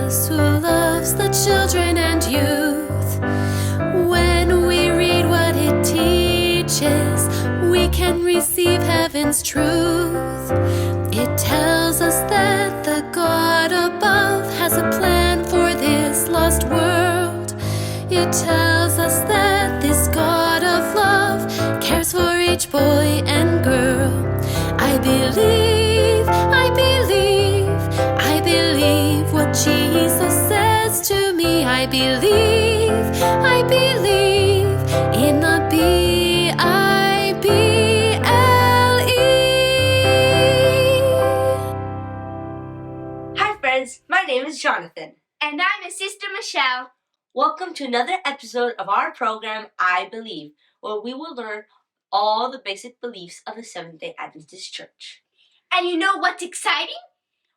Jesus who loves the children and youth. When we read what it teaches, we can receive heaven's truth. It tells us that the God above has a plan for this lost world. It tells us that this God of love cares for each boy and girl. I believe what Jesus says to me. I believe in the Bible. Hi friends, my name is Jonathan. And I'm his sister Michelle. Welcome to another episode of our program, I Believe, where we will learn all the basic beliefs of the Seventh-day Adventist Church. And you know what's exciting?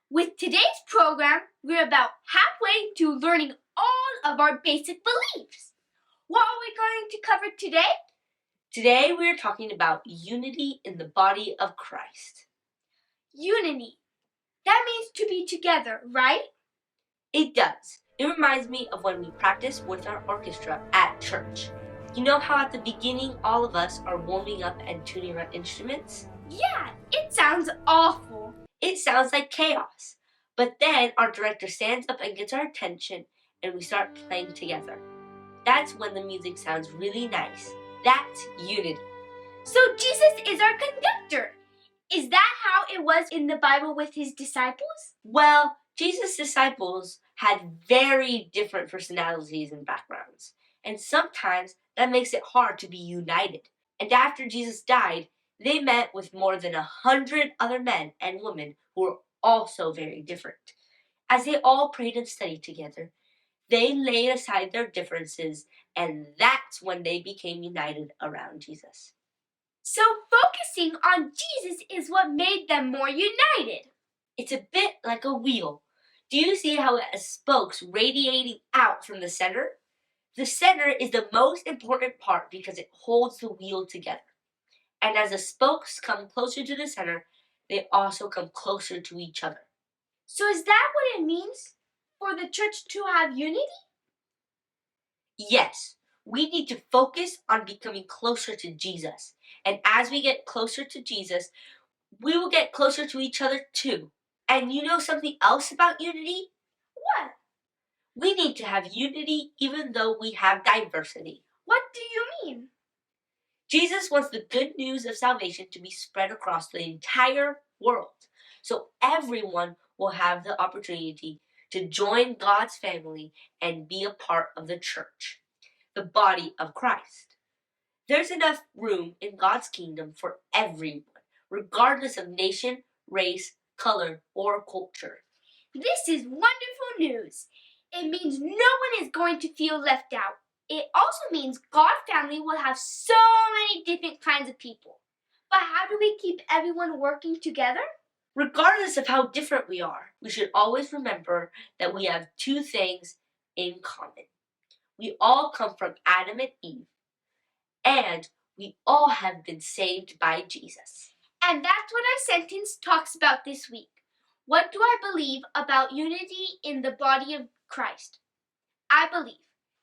With today's program, we're about halfway to learning all of our basic beliefs. What are we going to cover today? Today we are talking about unity in the body of Christ. Unity. That means to be together, right? It does. It reminds me of when we practice with our orchestra at church. You know how at the beginning all of us are warming up and tuning our instruments? Yeah, it sounds awful. It sounds like chaos. But then our director stands up and gets our attention and we start playing together. That's when the music sounds really nice. That's unity. So Jesus is our conductor. Is that how it was in the Bible with his disciples? Well, Jesus' disciples had very different personalities and backgrounds. And sometimes that makes it hard to be united. And after Jesus died, they met with more than 100 other men and women who were also very different. As they all prayed and studied together, they laid aside their differences, and that's when they became united around Jesus. So focusing on Jesus is what made them more united. It's a bit like a wheel. Do you see how it has spokes radiating out from the center? The center is the most important part because it holds the wheel together. And as the spokes come closer to the center, they also come closer to each other. So is that what it means for the church to have unity? Yes, we need to focus on becoming closer to Jesus. And as we get closer to Jesus, we will get closer to each other too. And you know something else about unity? What? We need to have unity even though we have diversity. What do you mean? Jesus wants the good news of salvation to be spread across the entire world, so everyone will have the opportunity to join God's family and be a part of the church, the body of Christ. There's enough room in God's kingdom for everyone, regardless of nation, race, color, or culture. This is wonderful news. It means no one is going to feel left out. It also means God's family will have so many different kinds of people. But how do we keep everyone working together? Regardless of how different we are, we should always remember that we have two things in common. We all come from Adam and Eve, and we all have been saved by Jesus. And that's what our sentence talks about this week. What do I believe about unity in the body of Christ? I believe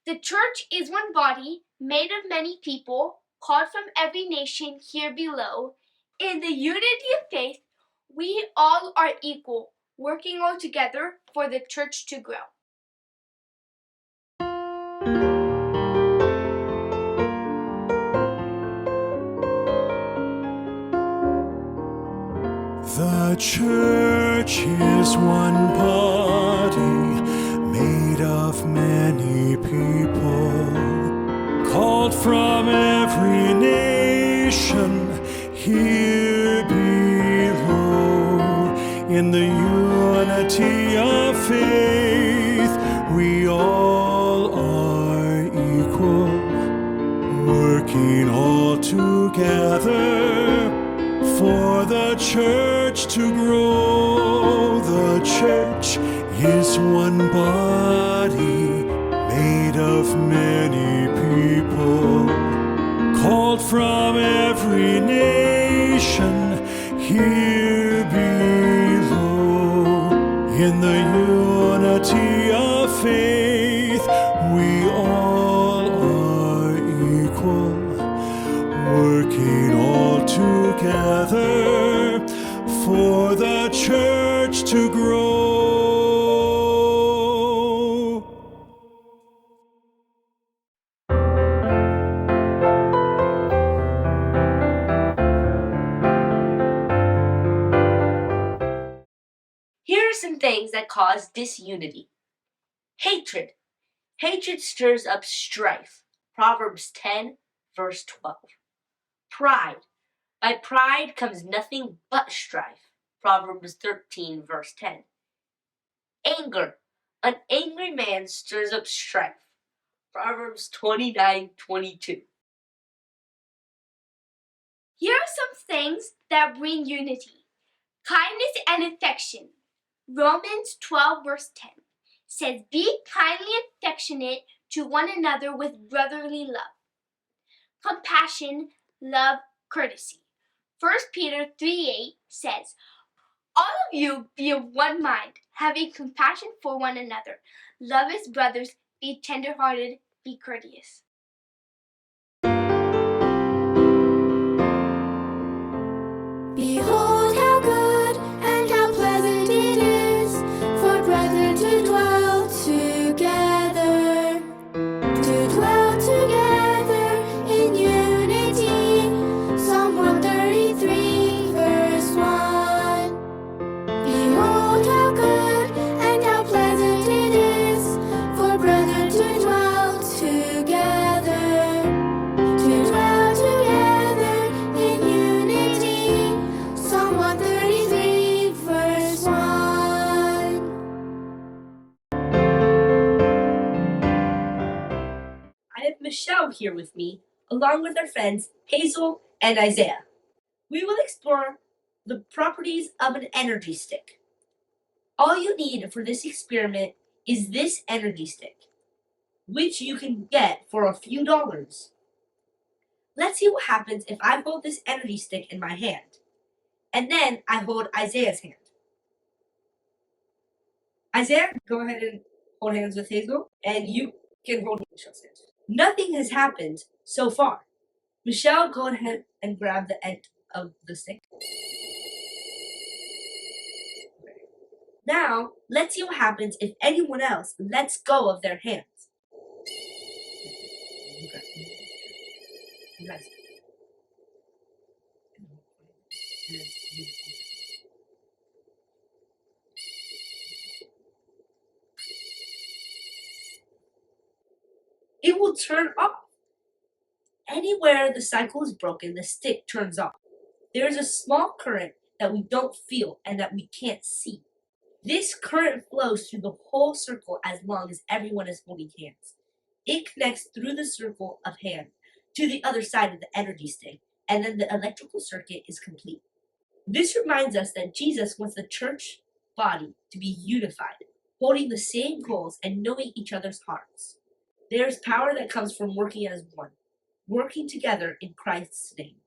the church is one body made of many people, called from every nation here below. In the unity of faith, we all are equal, working all together for the church to grow. The church is one body made of many people, called from every nation here below. In the unity of faith, we all are equal, working all together for the church to grow. The church is one body made of many people, called from every nation here below. In the unity faith, we all are equal, working all together for the church to grow. Here are some things that cause disunity. Hatred. Hatred stirs up strife. Proverbs 10, verse 12. Pride. By pride comes nothing but strife. Proverbs 13, verse 10. Anger. An angry man stirs up strife. Proverbs 29:22. Here are some things that bring unity. Kindness and affection. Romans 12, verse 10 says, "Be kindly affectionate to one another with brotherly love." Compassion, love, courtesy. 1 Peter 3:8 says, "All of you be of one mind, having compassion for one another. Love as brothers, be tender-hearted, be courteous." Behold how good and how pleasant it is for brethren to dwell together in unity. Psalm 133, verse 1. Behold how good and how pleasant it is for brethren to dwell together in unity. Psalm 133, verse 1. I have Michelle here with me, along with our friends Hazel and Isaiah. We will explore the properties of an energy stick. All you need for this experiment is this energy stick, which you can get for a few dollars. Let's see what happens if I hold this energy stick in my hand, and then I hold Isaiah's hand. Isaiah, go ahead and hold hands with Hazel, and you can hold Michelle's hand. Nothing has happened so far. Michelle, go ahead and grab the end of the stick. Now, let's see what happens if anyone else lets go of their hands. Nice. It will turn off. Anywhere the cycle is broken, the stick turns off. There is a small current that we don't feel and that we can't see. This current flows through the whole circle as long as everyone is holding hands. It connects through the circle of hand to the other side of the energy stick, and then the electrical circuit is complete. This reminds us that Jesus wants the church body to be unified, holding the same goals and knowing each other's hearts. There is power that comes from working as one, working together in Christ's name.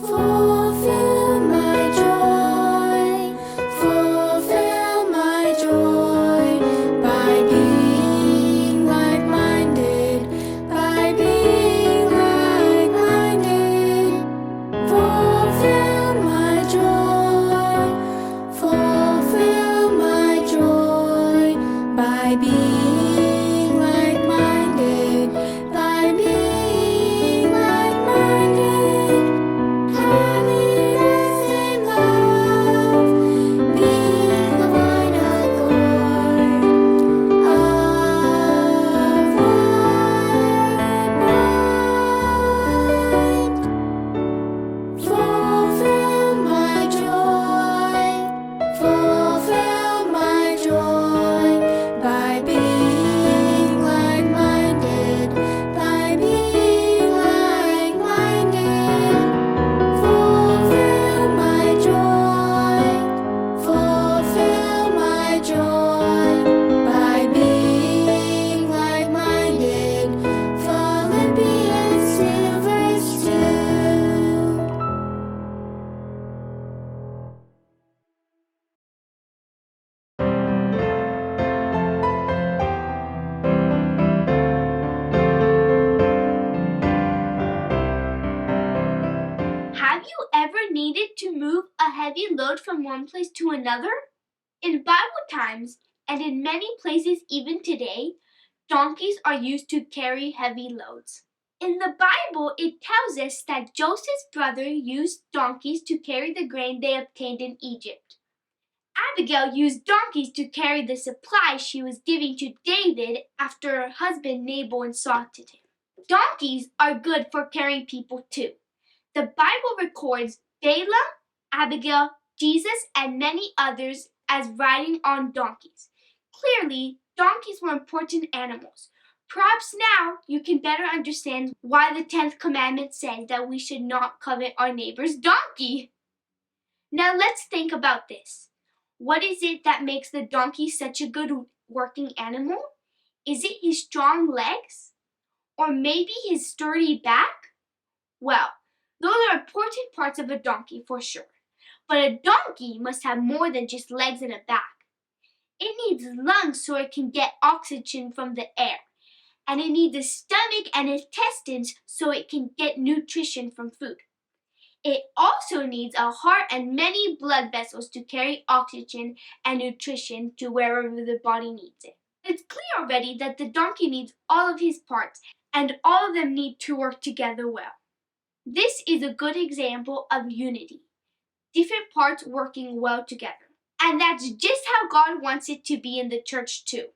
Fulfill my joy by being like-minded, Fulfill my joy by being like-minded, Having the same love, being of one accord, of one mind. Fulfill my joy by being needed to move a heavy load from one place to another? In Bible times, and in many places even today, donkeys are used to carry heavy loads. In the Bible, it tells us that Joseph's brother used donkeys to carry the grain they obtained in Egypt. Abigail used donkeys to carry the supplies she was giving to David after her husband Nabal insulted him. Donkeys are good for carrying people too. The Bible records Balaam, Abigail, Jesus, and many others as riding on donkeys. Clearly, donkeys were important animals. Perhaps now you can better understand why the 10th commandment says that we should not covet our neighbor's donkey. Now let's think about this. What is it that makes the donkey such a good working animal? Is it his strong legs? Or maybe his sturdy back? Well, those are important parts of a donkey for sure. But a donkey must have more than just legs and a back. It needs lungs so it can get oxygen from the air. And it needs a stomach and intestines so it can get nutrition from food. It also needs a heart and many blood vessels to carry oxygen and nutrition to wherever the body needs it. It's clear already that the donkey needs all of his parts, and all of them need to work together well. This is a good example of unity, different parts working well together. And that's just how God wants it to be in the church too.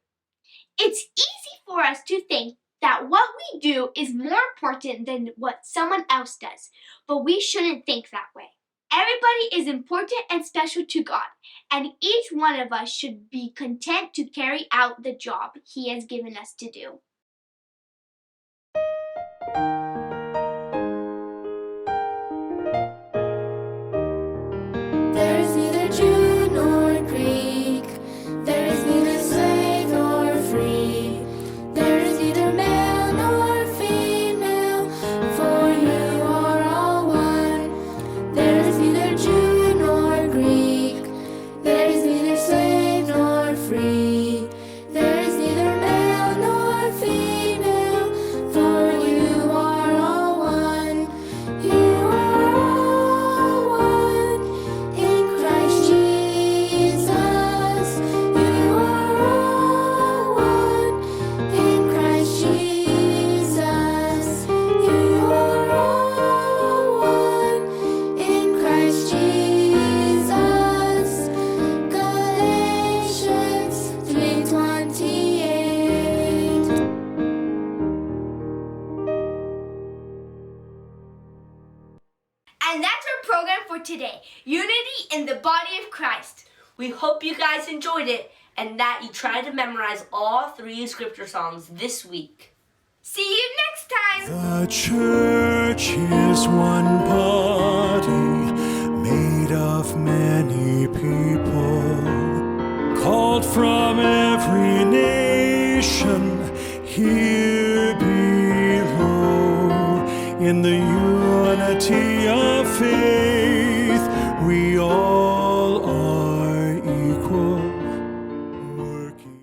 It's easy for us to think that what we do is more important than what someone else does, but we shouldn't think that way. Everybody is important and special to God, and each one of us should be content to carry out the job He has given us to do. There is neither Jew nor Greek. There is neither slave nor free. There is neither male nor female, for you are all one. There is neither Jew nor Greek. There is neither slave nor free. There is neither male nor female, for you are all one. You are all one in Christ Jesus. You are all one in Christ Jesus. You are all one in Christ Jesus. Galatians 3:28. And that's our program for today, Unity in the Body of Christ. We hope you guys enjoyed it and that you tried to memorize all 3 scripture songs this week. See you next time! The church is one body made of many people, called from every nation here below. In the unity of faith, we all